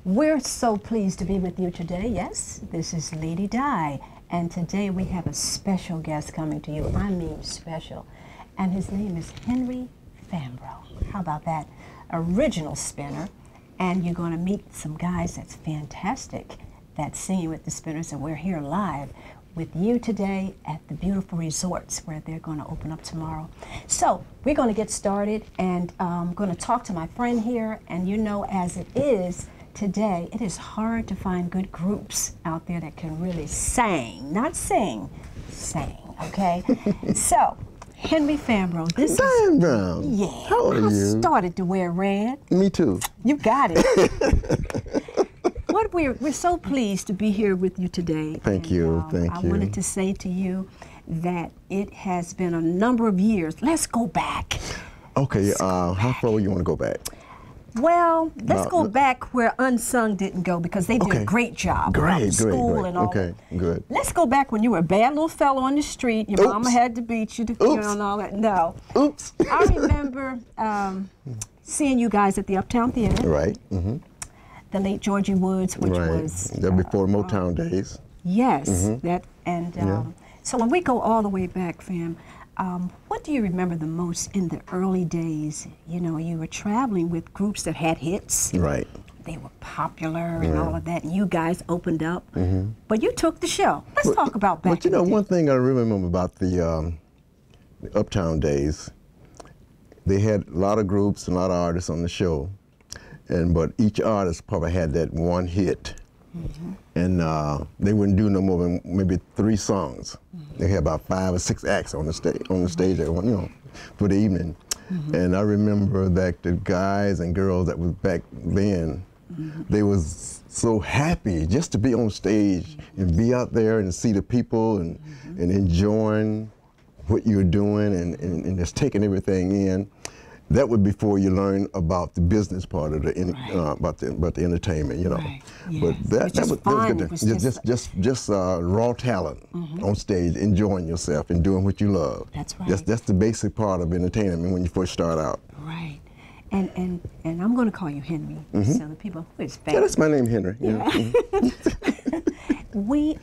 We're so pleased to be with you today. Yes, this is Lady Di, and today we have a special guest coming to you. I mean special. And his name is Henry Fambrough. How about that? Original spinner. And you're going to meet some guys that's fantastic that's singing with the spinners, and we're here live with you today at the beautiful resorts where they're going to open up tomorrow. So we're going to get started, and I'm going to talk to my friend here, and you know, as it is today, it is hard to find good groups out there that can really sing, not sing, sing, okay? So, Henry Fambrough, this Dan Brown. Yeah. How old are you? I started to wear red. Me too. You got it. We're so pleased to be here with you today. Thank you. Thank you. I wanted to say to you that it has been a number of years. Let's go back. Okay. How far you want to go back? Well, let's go back where Unsung didn't go, because they did a great job. Great. And all okay, good. Let's go back when you were a bad little fellow on the street. Your mama had to beat you, and all that. No. Oops. I remember seeing you guys at the Uptown Theater. Right. Mm-hmm. The late Georgie Woods, which was before Motown days. Yes, Mm-hmm. So when we go all the way back, fam, what do you remember the most in the early days? You know, you were traveling with groups that had hits. Right. They were popular and all of that, and you guys opened up. But you took the show. Let's talk about back. But you know, one thing I remember about the Uptown days, they had a lot of groups and a lot of artists on the show. But each artist probably had that one hit, and they wouldn't do no more than maybe 3 songs. They had about 5 or 6 acts on the stage, you know, for the evening. And I remember that the guys and girls that was back then, they was so happy just to be on stage and be out there and see the people and enjoying what you're doing and just taking everything in. That was before you learn about the business part of the about the entertainment, you know. Right. Yes. But that was good. Just raw talent on stage, enjoying yourself and doing what you love. That's right. That's the basic part of entertainment when you first start out. Right. And I'm going to call you Henry. So the people who is famous. Yeah, that's my name, Henry. Yeah. We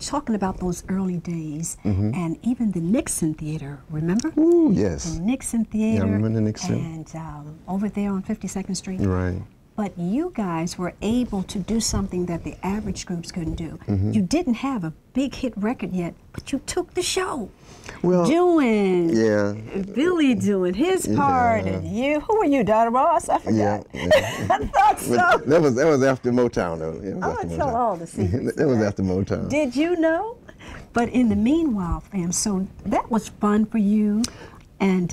talking about those early days, and even the Nixon Theater, remember? Ooh, yes. The Nixon Theater. Yeah, I remember the Nixon. And over there on 52nd Street. Right. But you guys were able to do something that the average groups couldn't do. You didn't have a big hit record yet, but you took the show. Well, Billy doing his part, and you, who were you, Donna Ross? I forgot. Yeah. I thought so. That was after Motown, though. Yeah, I'm going to tell all the secrets. That was after Motown. Did you know? But in the meanwhile, fam, so that was fun for you. And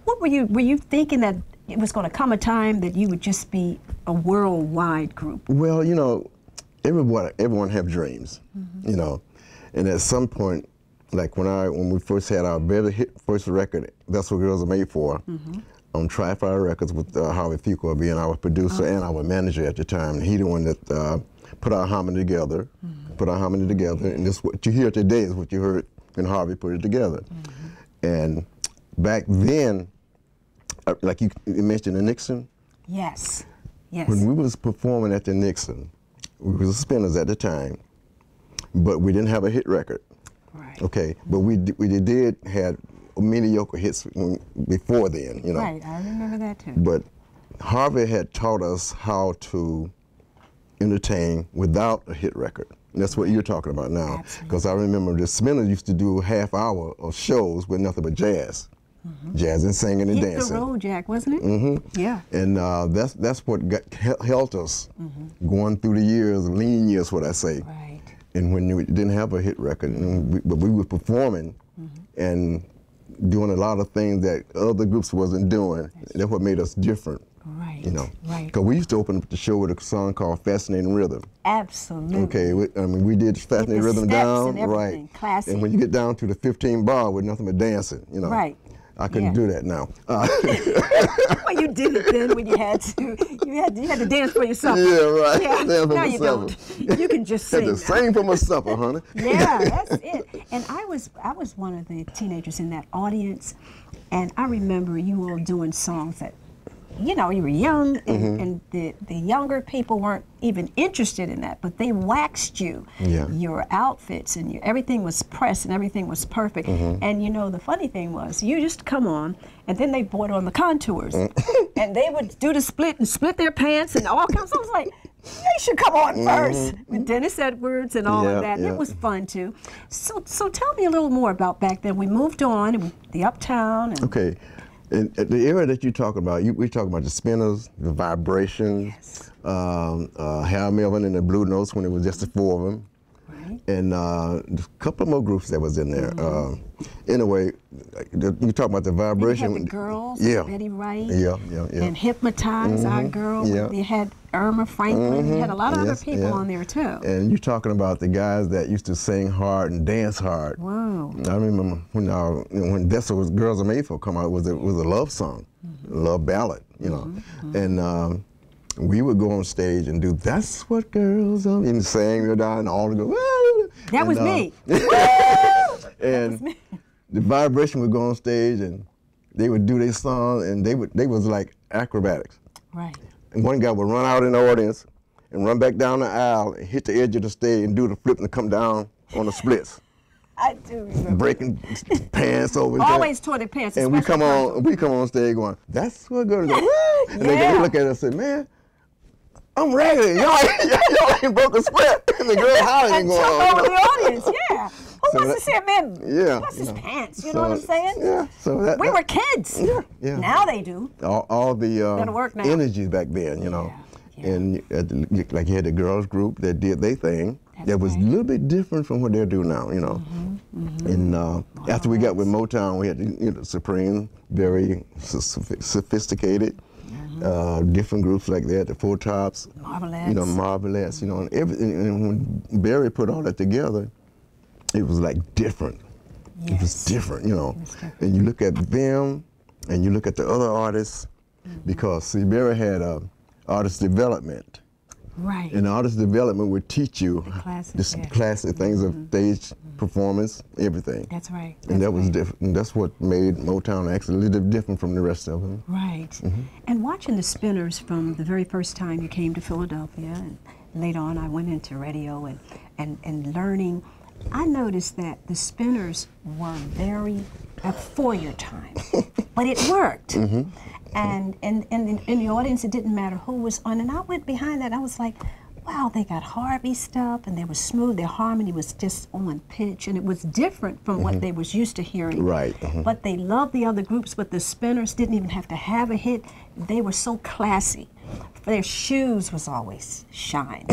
what were you thinking that it was going to come a time that you would just be a worldwide group? Well, you know, everyone have dreams, you know, and at some point, like when we first had our very hit first record, That's What Girls Are Made For, on Tri-Fire Records with Harvey Fuqua being our producer and our manager at the time. He the one that put our harmony together, and this what you hear today is what you heard when Harvey put it together. And back then, like you mentioned the Nixon. Yes. When we was performing at the Nixon, we was spinners at the time, but we didn't have a hit record. Right. Okay, but we did had mediocre hits before then, you know. Right, I remember that too. But Harvey had taught us how to entertain without a hit record. And that's what you're talking about now. Because I remember the spinners used to do half hour of shows with nothing but jazz. Jazz and singing and dancing. Hit the road, Jack, wasn't it? Yeah. And that's what helped us going through the years, lean years, what I say. Right. And when we didn't have a hit record, but we were performing and doing a lot of things that other groups wasn't doing. That's what made us different. Right. You know. Right. Because we used to open up the show with a song called Fascinating Rhythm. Absolutely. Okay, we did Fascinating Rhythm down, right. Classic. And when you get down to the 15 bar with nothing but dancing, you know. Right. I couldn't do that now. Well, you did it then when you had to. You had to dance for yourself. Yeah, right. Yeah. Dance for now myself. You don't. You can just sing. Had to sing for myself, honey. Yeah, that's it. And I was one of the teenagers in that audience, and I remember you all doing songs that you know, you were young, and the younger people weren't even interested in that, but they waxed you. Your outfits and everything was pressed and everything was perfect. And you know, the funny thing was, you used to come on, and then they brought on the contours, and they would do the split and split their pants and all kinds. I was like, they should come on first with Dennis Edwards and all of that. And it was fun too. So tell me a little more about back then. We moved on, and the Uptown. And okay. And the era that you talk about, we're talking about the Spinners, the Vibrations, Hal Melvin and the Blue Notes when it was just the four of them, and a couple of more groups that was in there. Anyway, you talk about the Vibration. You had the Girls, Betty Wright, and Hypnotize, Our Girl. You had Irma Franklin. You had a lot of other people on there too. And you're talking about the guys that used to sing hard and dance hard. Wow. I remember when That's What Girls Are Made For come out, it was a love song, a love ballad, you know. And we would go on stage and do That's What Girls Are, and sing and all to go. That was me. And the Vibration would go on stage and they would do their song, and they was like acrobatics. Right. And one guy would run out in the audience and run back down the aisle and hit the edge of the stage and do the flip and come down on the splits. I do remember. Breaking pants over. Always tore their pants. And we come on stage going, That's what girls are. And they look at us and say, man, I'm raggedy. Y'all ain't broke a sweat. And the girl hollering and going over the audience, Who wants to see a man what's his pants? You know what I'm saying? Yeah. So we were kids. Yeah. Now they do. All the work now. energies back then, you know. And like you had the girls group that did their thing. That was a little bit different from what they do now, you know. And after we got with Motown, we had Supreme, very sophisticated. Different groups like that, the Four Tops, Marvelettes, and everything. And when Barry put all that together, it was like different. It was different, you know. And you look at them, and you look at the other artists, because see, Barry had artist development. Right. And artist development would teach you the classic things of stage performance, everything. That's right. And that was different. And that's what made Motown actually a little different from the rest of them. Right. And watching the Spinners from the very first time you came to Philadelphia, and later on I went into radio and learning, I noticed that the Spinners were very for your time, but it worked. And in the audience, it didn't matter who was on. And I went behind that. I was like, wow, they got Harvey stuff, and they were smooth. Their harmony was just on pitch, and it was different from what they was used to hearing. Right. But they loved the other groups, but the Spinners didn't even have to have a hit. They were so classy. Their shoes was always shine.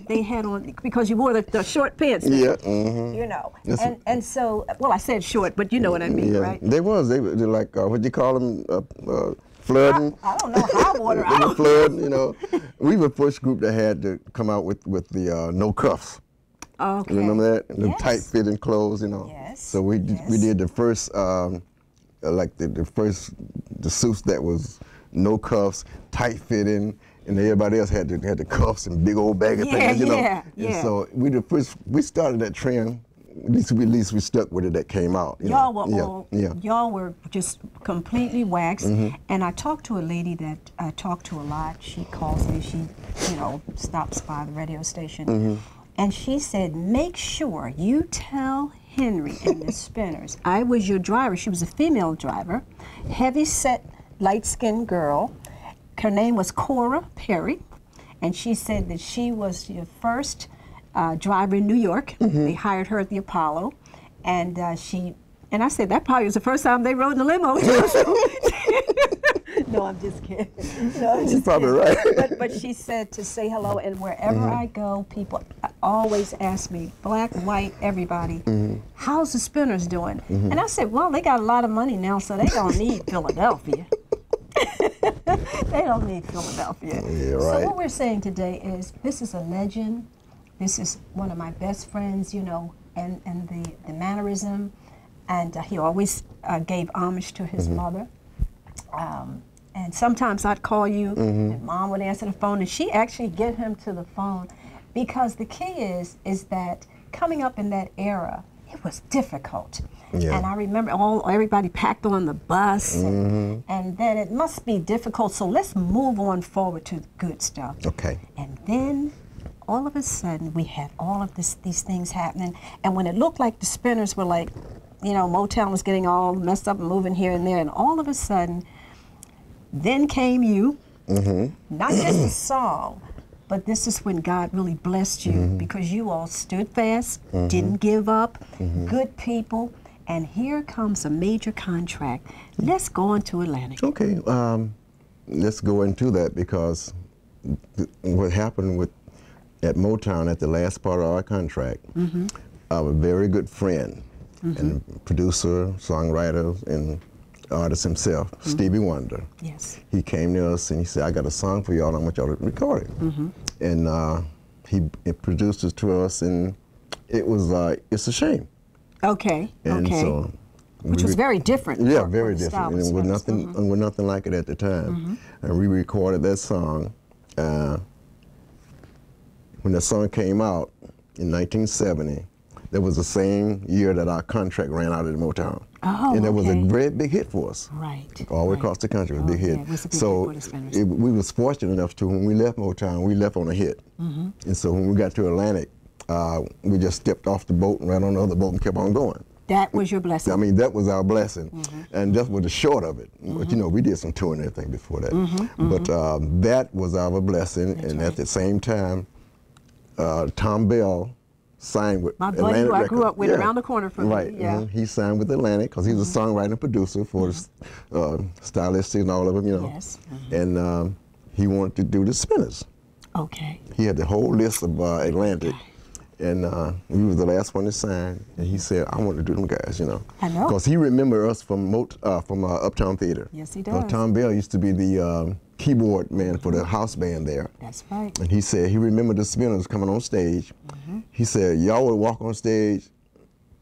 they had on, because you wore the short pants. You know. And so, well, I said short, but you know what I mean, right? They were like, what do you call them? Flooding. I don't know, high water. They were flooding, you know. We were the first group that had to come out with the no cuffs. Okay. You remember that? The tight fitting clothes, you know. Yes. So we did the first, like the suits that was no cuffs, tight fitting, and everybody else had the cuffs and big old baggy things, you know. And so we started that trend. At least we stuck with it. That came out. Y'all were y'all were just completely waxed. And I talked to a lady that I talk to a lot. She calls me. She, stops by the radio station, and she said, "Make sure you tell Henry and the Spinners I was your driver." She was a female driver, heavy set, light-skinned girl. Her name was Cora Perry, and she said that she was your first driver in New York. They hired her at the Apollo, and I said that probably was the first time they rode in the limo. No, I'm just kidding. No, You're probably right. But she said to say hello, and wherever I go, people always ask me, black, white, everybody, how's the Spinners doing? And I said, well, they got a lot of money now, so they don't need Philadelphia. They don't need Philadelphia. Yeah, right. So what we're saying today is, this is a legend. This is one of my best friends, and the mannerism, and he always gave homage to his mother. And sometimes I'd call you, and Mom would answer the phone, and she actually get him to the phone, because the key is that coming up in that era, it was difficult. Yeah. And I remember everybody packed on the bus, and then it must be difficult. So let's move on forward to the good stuff. Okay. And then all of a sudden we had all of these things happening, and when it looked like the Spinners were like, you know, Motown was getting all messed up and moving here and there, and all of a sudden, then came you, not just a song, but this is when God really blessed you because you all stood fast, didn't give up, good people, and here comes a major contract. Let's go on to Atlantic. Okay, let's go into that because what happened at Motown at the last part of our contract, our very good friend and producer, songwriter, and artist himself, Stevie Wonder. Yes. He came to us and he said, I got a song for y'all, I want y'all to record it. And he produced it to us, and it was, It's a Shame. Okay, and so which was very different. Yeah, very different. And it was nothing like it at the time. And we recorded that song. When the song came out in 1970, that was the same year that our contract ran out at Motown. Oh, and that was a great big hit for us. Right. All the way across the country, it was a big hit. Yeah, it was a big so hit for the Spinners. we was fortunate enough to, when we left Motown, we left on a hit. And so when we got to Atlantic, we just stepped off the boat and ran on the other boat and kept on going. That was your blessing. I mean, that was our blessing. And that was the short of it. But you know, we did some touring and everything before that. But that was our blessing. That's and right. at the same time, Tom Bell signed with My buddy Atlantic who I Records. grew up with around the corner from right. me. Yeah. He signed with Atlantic because he was a songwriter and producer for stylistic and all of them, you know. Yes. And he wanted to do the Spinners. Okay. He had the whole list of Atlantic. And we were the last one to sign, and he said, I want to do them guys, you know. I know. Because he remembered us from Uptown Theater. Yes, he does. Tom Bell used to be the keyboard man for the house band there. That's right. And he said he remembered the Spinners coming on stage. He said, y'all would walk on stage,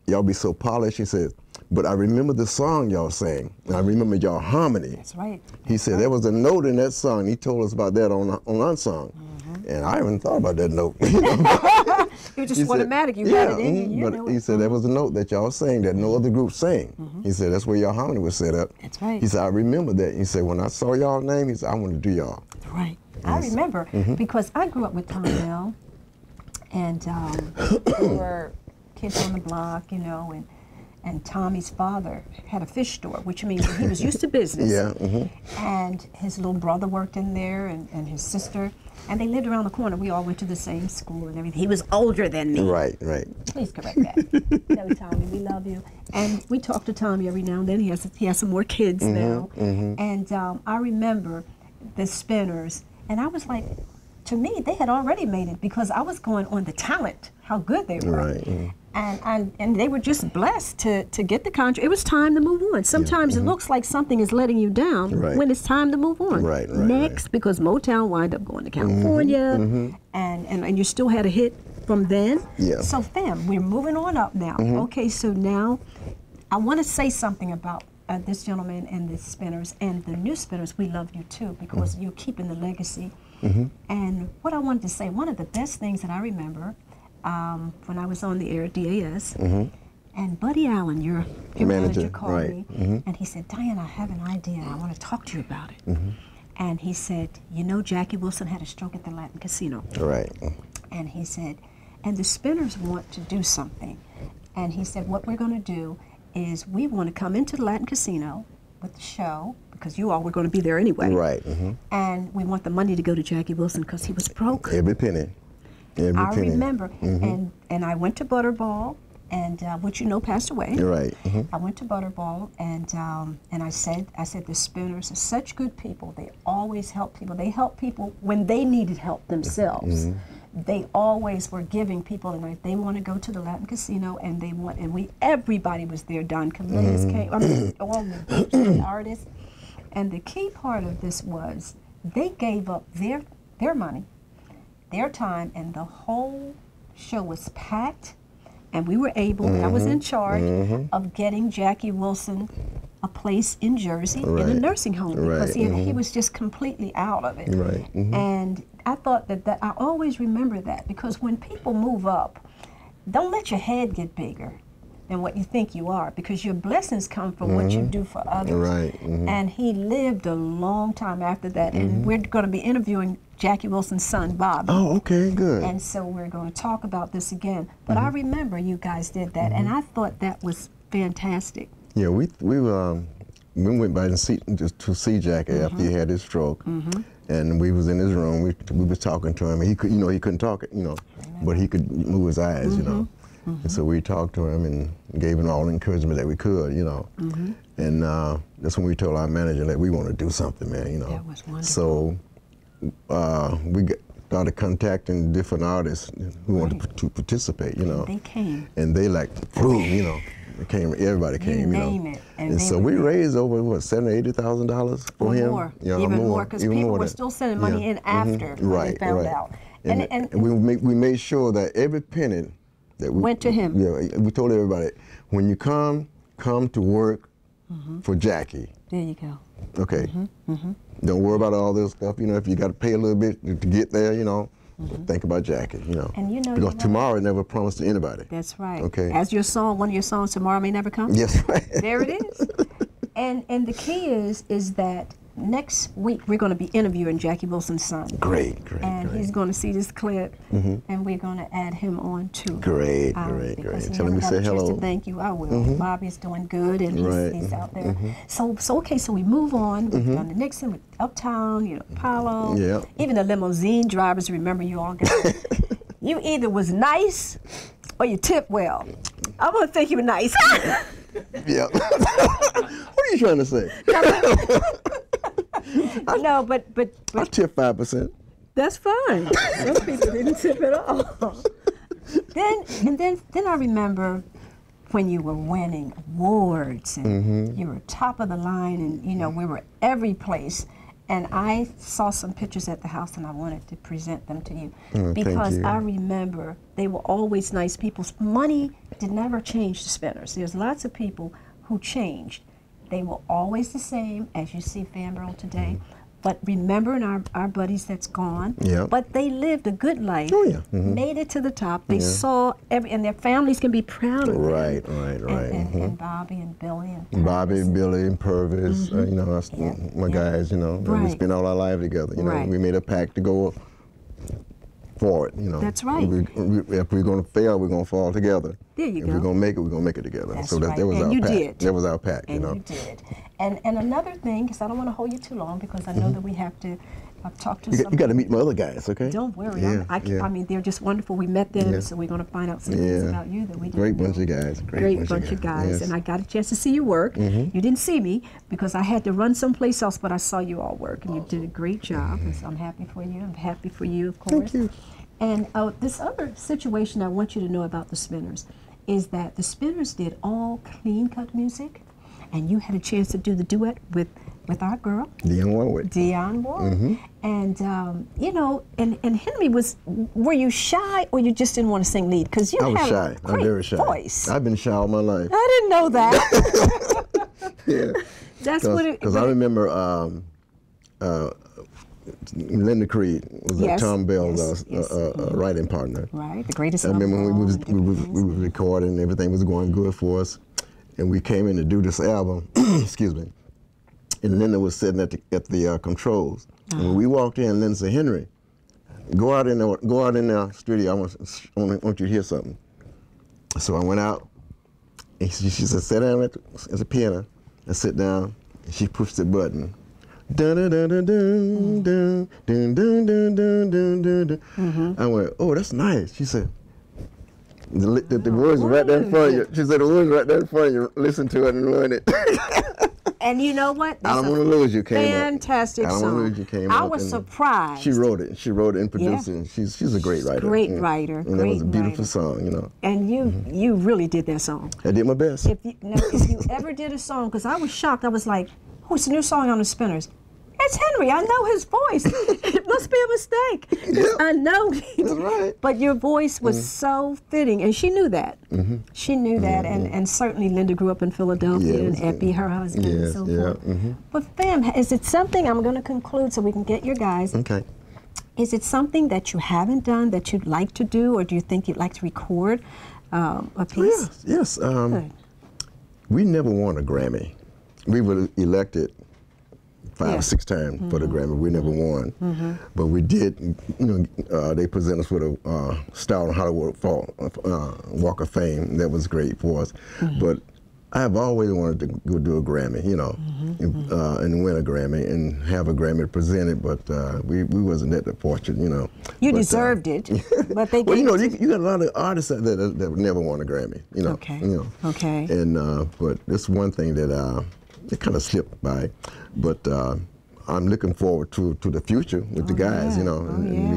y'all be so polished. He said, but I remember the song y'all sang, and I remember y'all harmony. That's right. He said there was a note in that song. He told us about that on Unsung. And I haven't thought about that note. It was just automatic. You had it in you. But he said there was a note that y'all sang that no other group sang. He said that's where y'all harmony was set up. That's right. He said I remember that. He said when I saw y'all name, he said I want to do y'all. Right. I remember because I grew up with Tom Bell, and we were kids on the block, you know, and Tommy's father had a fish store, which means that he was used to business. Yeah. And his little brother worked in there, and his sister, and they lived around the corner. We all went to the same school and everything. He was older than me. Right. Please correct that. No, Tommy, we love you. And we talk to Tommy every now and then. He has some more kids now. And I remember the Spinners, and I was like, to me, they had already made it because I was going on the talent, how good they were. Right. And they were just blessed to get the contract. It was time to move on. Sometimes it looks like something is letting you down when it's time to move on. Right. Next, because Motown wind up going to California, and you still had a hit from then. Yeah. So fam, we're moving on up now. Okay, so now I want to say something about this gentleman and the Spinners and the new Spinners. We love you too because you're keeping the legacy. And what I wanted to say, one of the best things that I remember when I was on the air at DAS, and Buddy Allen, your manager called me, and he said, Diane, I have an idea, and I want to talk to you about it. And he said, you know, Jackie Wilson had a stroke at the Latin Casino. Right. And he said, and the Spinners want to do something. And he said, what we're going to do is we want to come into the Latin Casino with the show, because you all were going to be there anyway. Right. And we want the money to go to Jackie Wilson because he was broke. Every penny. I remember. And I went to Butterball, and which you know passed away. Right. I went to Butterball, and I said the Spinners are such good people. They always help people. They help people when they needed help themselves. They always were giving people, and like they want to go to the Latin Casino, and everybody was there. Don Camillus came. I mean, all the artists. And the key part of this was they gave up their money, their time, and the whole show was packed. And we were able, I was in charge of getting Jackie Wilson a place in Jersey in a nursing home because he was just completely out of it. Right. And I thought that I always remember that because when people move up, don't let your head get bigger. than what you think you are, because your blessings come from what you do for others. Right. And he lived a long time after that. And we're going to be interviewing Jackie Wilson's son, Bobby. Oh, okay, good. And so we're going to talk about this again. But I remember you guys did that, and I thought that was fantastic. Yeah, we went by to see Jackie after he had his stroke, and we was in his room. We was talking to him. And he could, he couldn't talk, but he could move his eyes, And so we talked to him and gave him all the encouragement that we could, And that's when we told our manager that we want to do something, man, That was wonderful. So we started contacting different artists who wanted to participate, They came. And they boom, it came. Everybody came, name it, and so we raised over what, $70,000-$80,000 for him. More, Yeah, even more, because people were still sending money in after they found out. And we made sure that every penny that we went to him. Yeah, we told everybody, when you come to work for Jackie. There you go. Okay. Don't worry about all this stuff. If you got to pay a little bit to get there, think about Jackie. And because tomorrow never promised to anybody. That's right. Okay. As your song, one of your songs, Tomorrow May Never Come. Yes, right. There it is. And the key is that next week we're going to be interviewing Jackie Wilson's son. Great. And he's going to see this clip, and we're going to add him on too. Great. Tell him we say hello. To thank you. I will. Bobby's doing good, and he's out there. So okay. So we move on. We've done the Nixon with Uptown, Apollo. Yeah. Even the limousine drivers remember you all. You either was nice or you tipped well. I'm gonna think you were nice. Yeah. What are you trying to say? No, but I tip 5%. That's fine. Some people didn't tip at all. Then I remember when you were winning awards and you were top of the line, and we were every place. And I saw some pictures at the house, and I wanted to present them to you because I remember they were always nice people. Money did never change the Spinners. There's lots of people who changed. They were always the same, as you see Fambrough today. But remembering our buddies that's gone, but they lived a good life, made it to the top. They saw and their families can be proud of them. Right. And Bobby and Billy and Purvis. Bobby, Billy, and Purvis, that's my guys, we spent all our life together. We made a pact to go forward, That's right. If we're going to fail, we're going to fall together. There you if go. we're going to make it, we're going to make it together. That's so right. that was and our you pact. Did. That was our pact, And you did. And another thing, because I don't want to hold you too long, because I know that we have to talk to you got to meet my other guys, okay? Don't worry. I mean, they're just wonderful. We met them, so we're going to find out some things about you that we didn't Great know. bunch of guys. Great bunch of guys. Yes. And I got a chance to see you work. You didn't see me because I had to run someplace else, but I saw you all work, and you did a great job. And so I'm happy for you. I'm happy for you, of course. Thank you. And this other situation I want you to know about the Spinners is that the Spinners did all clean-cut music, and you had a chance to do the duet with our girl, Dionne Warwick. And, and Henry were you shy or you just didn't want to sing lead? Because I was had shy. a great I'm very shy. voice. I've been shy all my life. I didn't know that. Yeah. That's what it. Because I remember Linda Creed was Tom Bell's writing partner. Right, the greatest. I remember when we were recording and everything was going good for us, and we came in to do this album. Excuse me. And Linda was sitting at the controls. And when we walked in, Linda said, "Henry, go out in the studio. I want you to hear something." So I went out, and she said, "Sit down at the piano and sit down." And she pushed the button. Dun, dun, dun, dun, dun, dun, dun, dun, dun, dun, dun, dun. I went, "Oh, that's nice." She said, "The words are right there in front of you." She said, "The words are right there in front of you. Listen to it and learn it." And you know what? I Don't Want to Lose You came fantastic up. song. I Don't Want to Lose You came I up. was surprised. She wrote it. She wrote it and produced it. She's a great writer. Great writer. And that was a beautiful song, And you really did that song. I did my best. If you ever did a song, because I was shocked. I was like, "Oh, it's a new song on the Spinners." It's Henry. I know his voice. It must be a mistake. Yeah. I know. That's right. But your voice was so fitting, and she knew that. She knew that, and certainly Linda grew up in Philadelphia, and Epi, her husband, and so forth. But Fam, is it something, I'm going to conclude so we can get your guys. Okay. Is it something that you haven't done that you'd like to do, or do you think you'd like to record a piece? Yes. Good. We never won a Grammy. We were elected 5 or 6 times for the Grammy. We never won, but we did. They presented us with a Star on Hollywood Walk of Fame. That was great for us. But I've always wanted to go do a Grammy, and win a Grammy and have a Grammy presented. But we wasn't that fortunate, You but, deserved it, but they well, gave it you got a lot of artists that never won a Grammy, Okay. Okay. And but it's one thing that it kind of slipped by, but I'm looking forward to the future with the guys, and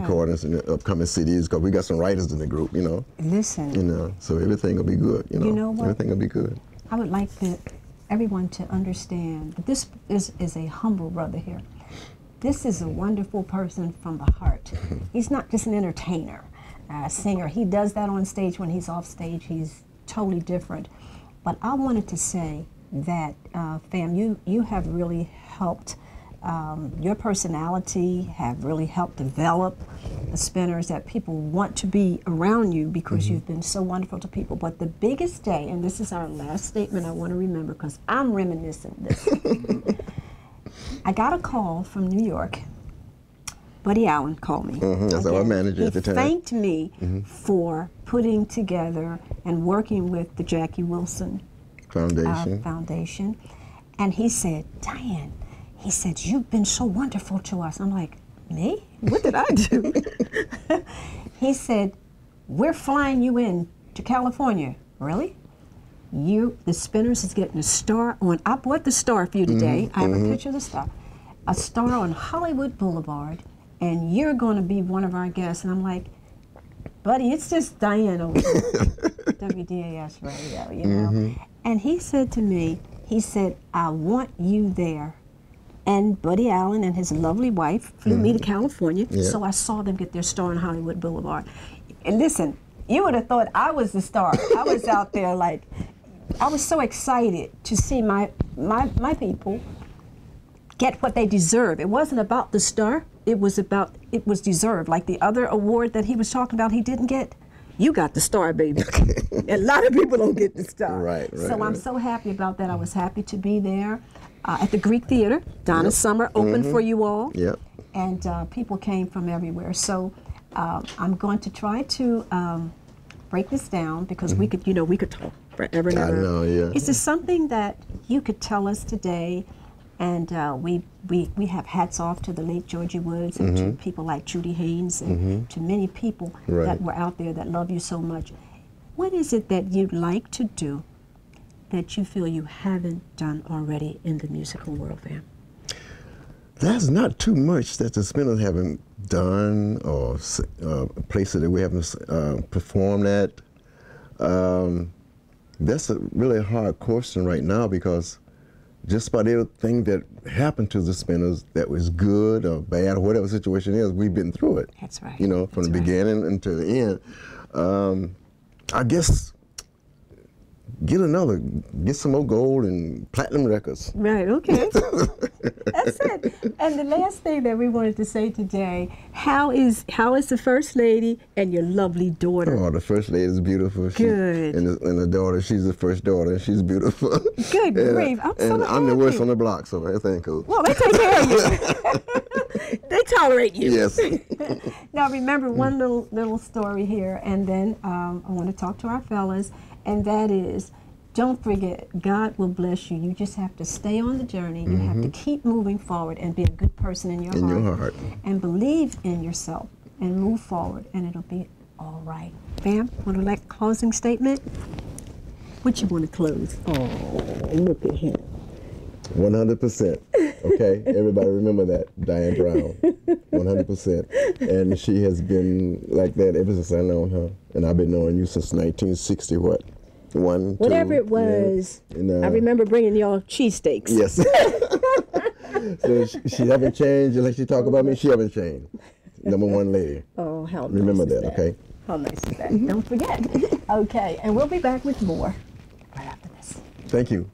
recordings and the upcoming CDs, because we got some writers in the group, Listen. So everything will be good, You know what? Everything will be good. I would like everyone to understand that this is a humble brother here. This is a wonderful person from the heart. He's not just an entertainer, singer. He does that on stage. When he's off stage, he's totally different. But I wanted to say that, Fam, you have really helped, your personality have really helped develop the Spinners, that people want to be around you because you've been so wonderful to people. But the biggest day, and this is our last statement I want to remember because I'm reminiscent this. I got a call from New York. Buddy Allen called me. That's our manager at the time. He thanked me for putting together and working with the Jackie Wilson Foundation. And he said, Diane, he said, you've been so wonderful to us. I'm like, me? What did I do? He said, we're flying you in to California. Really? The Spinners is getting a star on, I bought the star for you today. I have a picture of the star. A star on Hollywood Boulevard, and you're going to be one of our guests. And I'm like, buddy, it's just Diane over here. WDAS radio, And he said to me, he said, I want you there. And Buddy Allen and his lovely wife flew me to California, so I saw them get their star on Hollywood Boulevard. And listen, you would have thought I was the star. I was out there like, I was so excited to see my people get what they deserve. It wasn't about the star, it was deserved. Like the other award that he was talking about he didn't get, you got the star, baby. A lot of people don't get the star. Right. So I'm so happy about that. I was happy to be there at the Greek Theater. Donna Summer opened for you all. And people came from everywhere. So I'm going to try to break this down because we could talk forever and ever. I know, Is there something that you could tell us today? And we have hats off to the late Georgie Woods and to people like Judy Haynes and to many people that were out there that love you so much. What is it that you'd like to do that you feel you haven't done already in the musical world, Fam? There's not too much that the Spinners haven't done or places that we haven't performed at. That's a really hard question right now because just about everything that happened to the Spinners that was good or bad or whatever the situation is, we've been through it. That's right. From the beginning until the end. I guess get some more gold and platinum records. Right, okay. That's it. And the last thing that we wanted to say today, how is the First Lady and your lovely daughter? Oh, the First Lady is beautiful. Good. And the daughter, she's the first daughter, and she's beautiful. Good grief. I'm the worst on the block, so everything cool. Well, they take care of you. They tolerate you. Yes. Now remember one little story here, and then I want to talk to our fellas, and that is, don't forget, God will bless you. You just have to stay on the journey. You have to keep moving forward and be a good person in your heart. And believe in yourself and move forward, and it'll be all right. Fam, want to make a closing statement? What you want to close? Oh, look at him. 100%. Okay, everybody remember that, Diane Brown. 100%. And she has been like that ever since I known her. And I've been knowing you since 1960, what? Whatever it was. Yeah. And, I remember bringing y'all cheesesteaks. Yes. So she haven't changed. Like she talk about me, she haven't changed. #1 lady. Oh, how nice remember is that, okay? How nice is that? Don't forget. Okay, and we'll be back with more right after this. Thank you.